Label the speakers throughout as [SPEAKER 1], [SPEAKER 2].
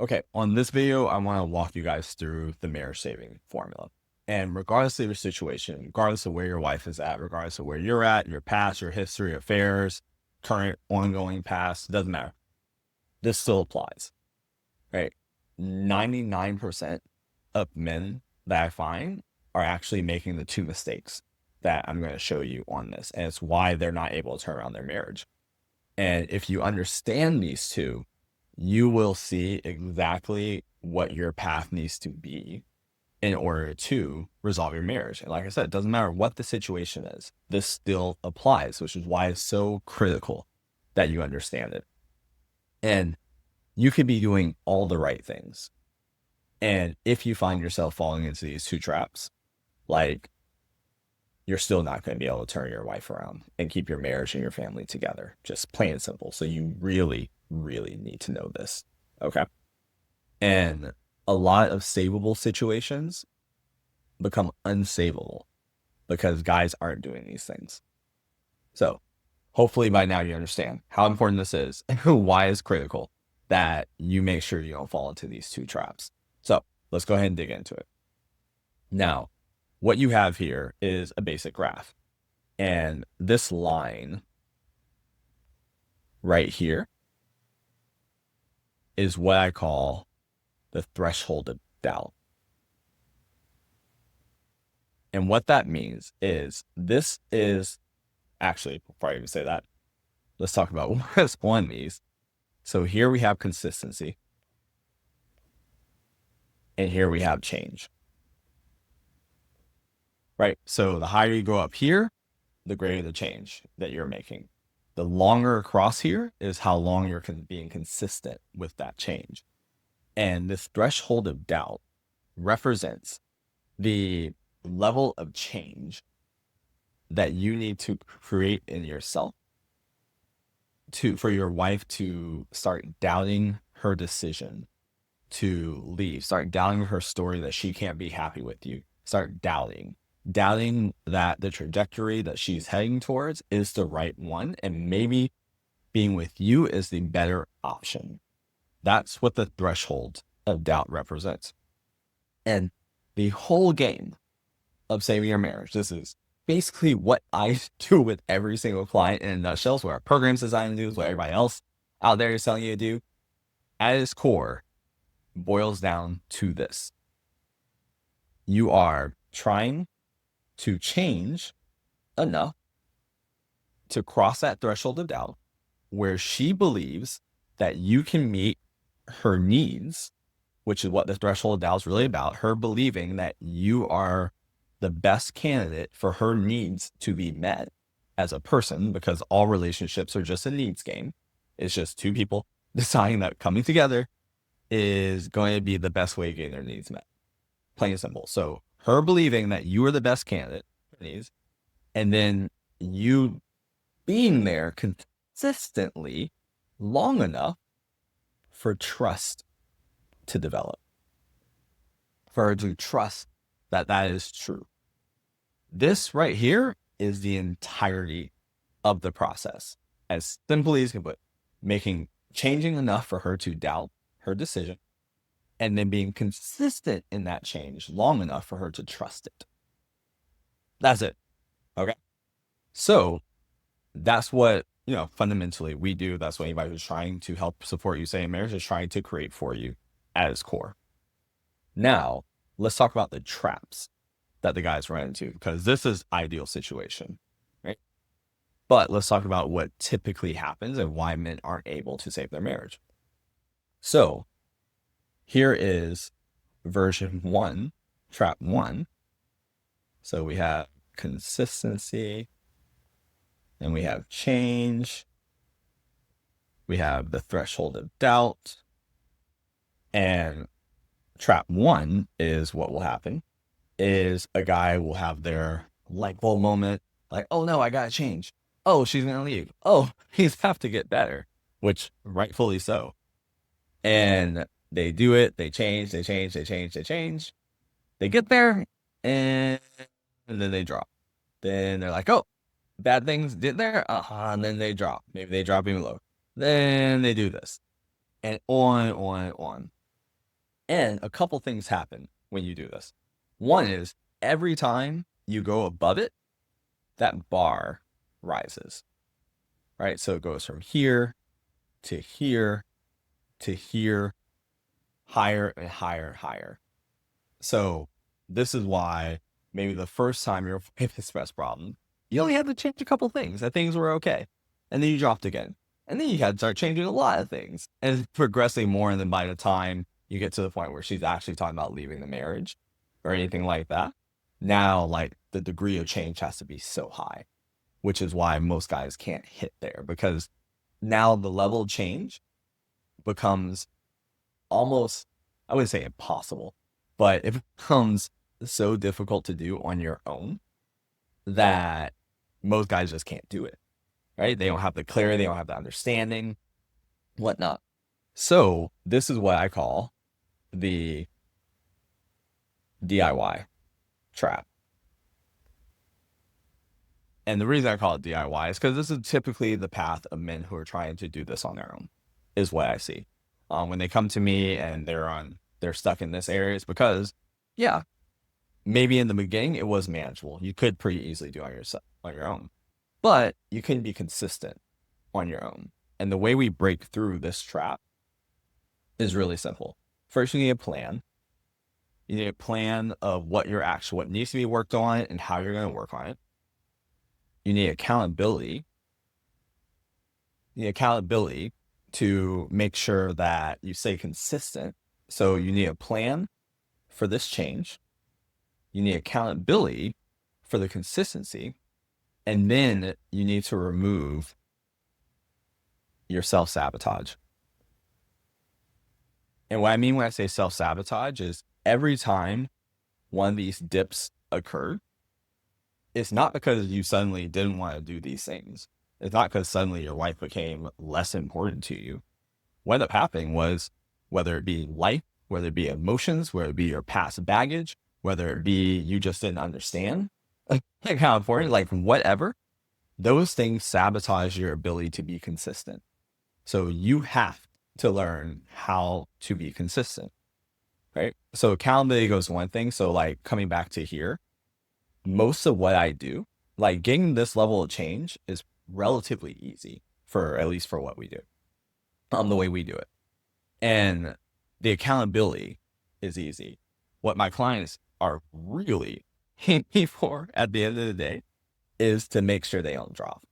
[SPEAKER 1] Okay, on this video, I want to walk you guys through the marriage saving formula. And regardless of your situation, regardless of where your wife is at, regardless of where you're at, your past, your history, affairs, current, ongoing past, doesn't matter. This still applies, right? 99% of men that I find are actually making the two mistakes that I'm going to show you on this. And it's why they're not able to turn around their marriage. And if you understand these two, you will see exactly what your path needs to be in order to resolve your marriage. And like I said, it doesn't matter what the situation is, this still applies, which is why it's so critical that you understand it. And you could be doing all the right things. And if you find yourself falling into these two traps, like you're still not going to be able to turn your wife around and keep your marriage and your family together. Just plain and simple. So you really, really need to know this. Okay. And a lot of savable situations become unsavable because guys aren't doing these things. So hopefully by now you understand how important this is and why it's critical that you make sure you don't fall into these two traps. So let's go ahead and dig into it. Now, what you have here is a basic graph. And this line right here is what I call the threshold of doubt. And what that means is this is actually, before I even say that, let's talk about what this one means. So here we have consistency. And here we have change. Right? So the higher you go up here, the greater the change that you're making. The longer across here is how long you're being consistent with that change. And this threshold of doubt represents the level of change that you need to create in yourself for your wife to start doubting her decision to leave, start doubting her story that she can't be happy with you, start doubting that the trajectory that she's heading towards is the right one. And maybe being with you is the better option. That's what the threshold of doubt represents. And the whole game of saving your marriage, this is basically what I do with every single client in a nutshell. It's what our program's designed to do, is what everybody else out there is telling you to do. At its core, boils down to this. You are trying to change enough to cross that threshold of doubt where she believes that you can meet her needs, which is what the threshold of doubt is really about. Her believing that you are the best candidate for her needs to be met as a person, because all relationships are just a needs game. It's just two people deciding that coming together is going to be the best way of getting their needs met. Plain and simple. So her believing that you are the best candidate for needs, and then you being there consistently long enough for trust to develop, for her to trust that that is true. This right here is the entirety of the process. As simply as you can put, changing enough for her to doubt her decision, and then being consistent in that change long enough for her to trust it. That's it. Okay. So that's what, fundamentally we do. That's what anybody who's trying to help support you say in marriage is trying to create for you at its core. Now, let's talk about the traps that the guys run into, because this is ideal situation, right? But let's talk about what typically happens and why men aren't able to save their marriage. So here is version 1, trap 1. So we have consistency, and we have change. We have the threshold of doubt. And trap 1 is what will happen is a guy will have their light bulb moment, like, oh no, I gotta change. Oh, she's gonna leave. Oh, he's have to get better, which rightfully so. And they do it, they change. They get there, and then they drop. Then they're like, oh, bad things did there? And then they drop. Maybe they drop even lower. Then they do this. And on and on and on. And a couple things happen when you do this. One is every time you go above it, that bar rises, right? So it goes from here to here to here, higher and higher and higher. So this is why maybe the first time you're with this stress problem, you only had to change a couple things and things were okay. And then you dropped again. And then you had to start changing a lot of things and progressing more. And then by the time you get to the point where she's actually talking about leaving the marriage or anything like that, now like the degree of change has to be so high, which is why most guys can't hit there, because now the level of change becomes almost, I wouldn't say impossible, but it becomes so difficult to do on your own that most guys just can't do it, right? They don't have the clarity, they don't have the understanding, whatnot. So this is what I call the DIY trap. And the reason I call it DIY is because this is typically the path of men who are trying to do this on their own, is what I see. When they come to me and they're stuck in this area, it's because, yeah, maybe in the beginning it was manageable. You could pretty easily do it on your own, but you couldn't be consistent on your own. And the way we break through this trap is really simple. First, you need a plan. You need a plan of what needs to be worked on and how you're going to work on it. You need accountability. You need accountability to make sure that you stay consistent. So you need a plan for this change. You need accountability for the consistency. And then you need to remove your self-sabotage. And what I mean when I say self-sabotage is every time one of these dips occur, it's not because you suddenly didn't want to do these things. It's not because suddenly your life became less important to you. What ended up happening was, whether it be life, whether it be emotions, whether it be your past baggage, whether it be you just didn't understand like how important, like whatever, those things sabotage your ability to be consistent. So you have to learn how to be consistent, right? So accountability goes one thing. So like coming back to here, most of what I do, like getting this level of change is relatively easy, for at least for what we do, the way we do it. And the accountability is easy. What my clients are really aiming for at the end of the day is to make sure they don't drop,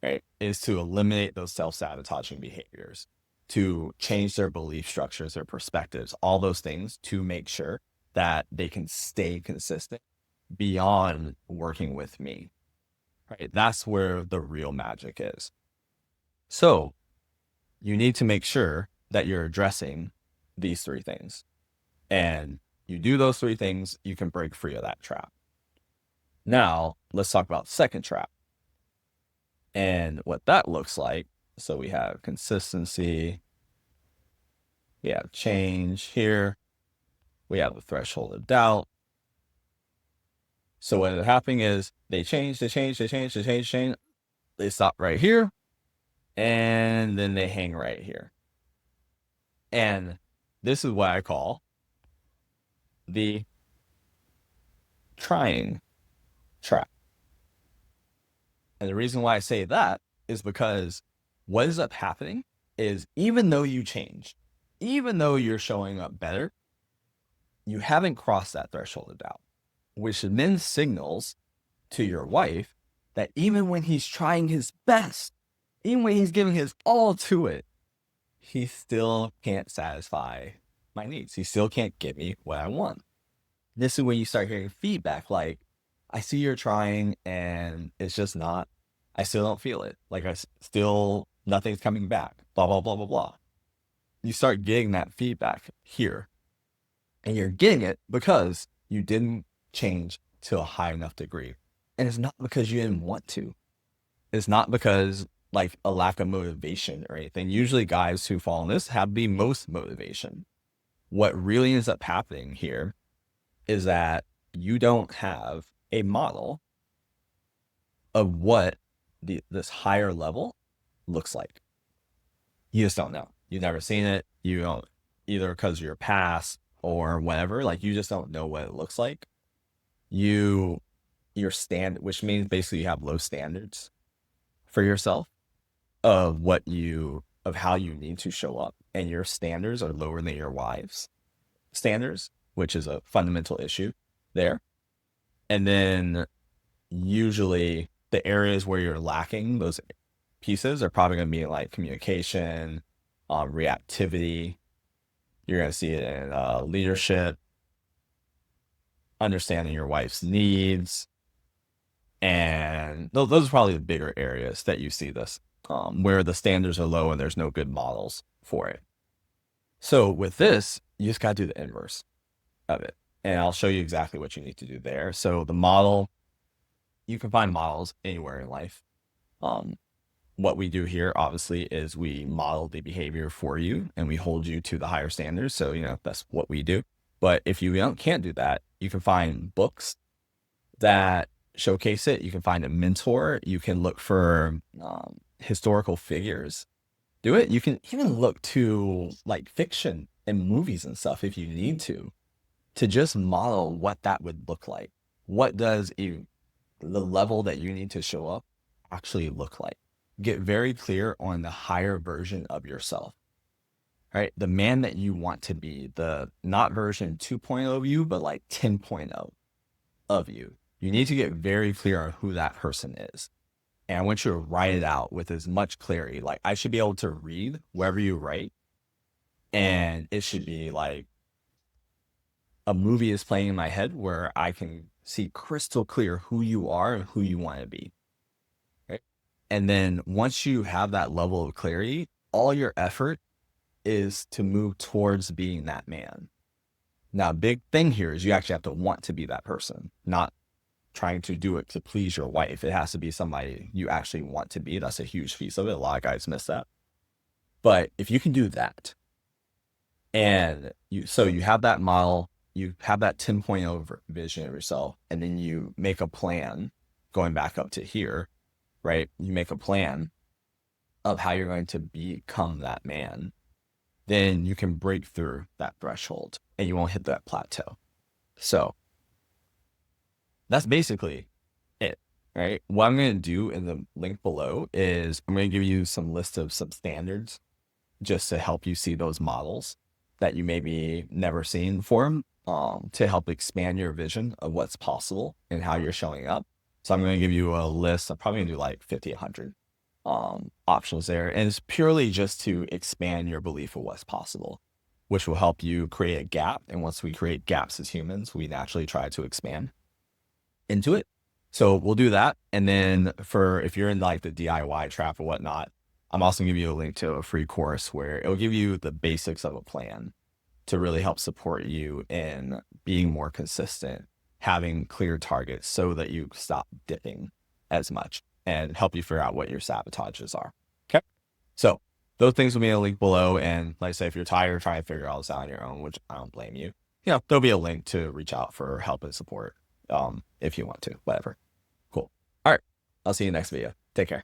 [SPEAKER 1] right? Is to eliminate those self-sabotaging behaviors, to change their belief structures, their perspectives, all those things, to make sure that they can stay consistent beyond working with me, right? That's where the real magic is. So you need to make sure that you're addressing these three things. And you do those three things, you can break free of that trap. Now, let's talk about the second trap and what that looks like. So we have consistency, we have change here, we have the threshold of doubt. So what is happening is they stop right here, and then they hang right here. And this is what I call the trying trap. And the reason why I say that is because what ends up happening is, even though you change, even though you're showing up better, you haven't crossed that threshold of doubt, which then signals to your wife that even when he's trying his best, even when he's giving his all to it, he still can't satisfy my needs. He still can't give me what I want. This is when you start hearing feedback like, I see you're trying and it's just not, I still don't feel it. Like nothing's coming back, blah, blah, blah, blah, blah. You start getting that feedback here. And you're getting it because you didn't change to a high enough degree. And it's not because you didn't want to. It's not because like a lack of motivation or anything. Usually guys who fall in this have the most motivation. What really ends up happening here is that you don't have a model of what this higher level looks like. You just don't know. You've never seen it. You don't. either because of your past or whatever, like you just don't know what it looks like. You, which means basically you have low standards for yourself of how you need to show up. And your standards are lower than your wife's standards, which is a fundamental issue there. And then usually the areas where you're lacking those pieces are probably going to be like communication, reactivity. You're going to see it in leadership, understanding your wife's needs. And those are probably the bigger areas that you see this, where the standards are low and there's no good models for it. So with this, you just got to do the inverse of it. And I'll show you exactly what you need to do there. So the model, you can find models anywhere in life. What we do here, obviously, is we model the behavior for you and we hold you to the higher standards. So, that's what we do. But if you can't do that, you can find books that showcase it. You can find a mentor. You can look for historical figures. Do it. You can even look to like fiction and movies and stuff if you need to just model what that would look like. What does the level that you need to show up actually look like? Get very clear on the higher version of yourself, right? The man that you want to be, the not version 2.0 of you, but like 10.0 of you. You need to get very clear on who that person is. And I want you to write it out with as much clarity. Like I should be able to read wherever you write. And it should be like a movie is playing in my head where I can see crystal clear who you are and who you want to be. Right. And then once you have that level of clarity, all your effort is to move towards being that man. Now, a big thing here is you actually have to want to be that person, not trying to do it to please your wife. It has to be somebody you actually want to be. That's a huge piece of it. A lot of guys miss that. But if you can do that, and you have that model, you have that 10.0 vision of yourself, and then you make a plan going back up to here, right? You make a plan of how you're going to become that man. Then you can break through that threshold and you won't hit that plateau. So that's basically it, right? What I'm going to do in the link below is I'm going to give you some list of some standards just to help you see those models that you maybe never seen before, to help expand your vision of what's possible and how you're showing up. So I'm going to give you a list. I'm probably going to do like 50, 100 options there. And it's purely just to expand your belief of what's possible, which will help you create a gap. And once we create gaps as humans, we naturally try to expand into it. So we'll do that. And then if you're in like the DIY trap or whatnot, I'm also gonna give you a link to a free course where it'll give you the basics of a plan to really help support you in being more consistent, having clear targets so that you stop dipping as much and help you figure out what your sabotages are. Okay. So those things will be in a link below. And like I say, if you're tired, try and figure all this out on your own, which I don't blame you. There'll be a link to reach out for help and support if you want to, whatever. Cool. All right. I'll see you next video. Take care.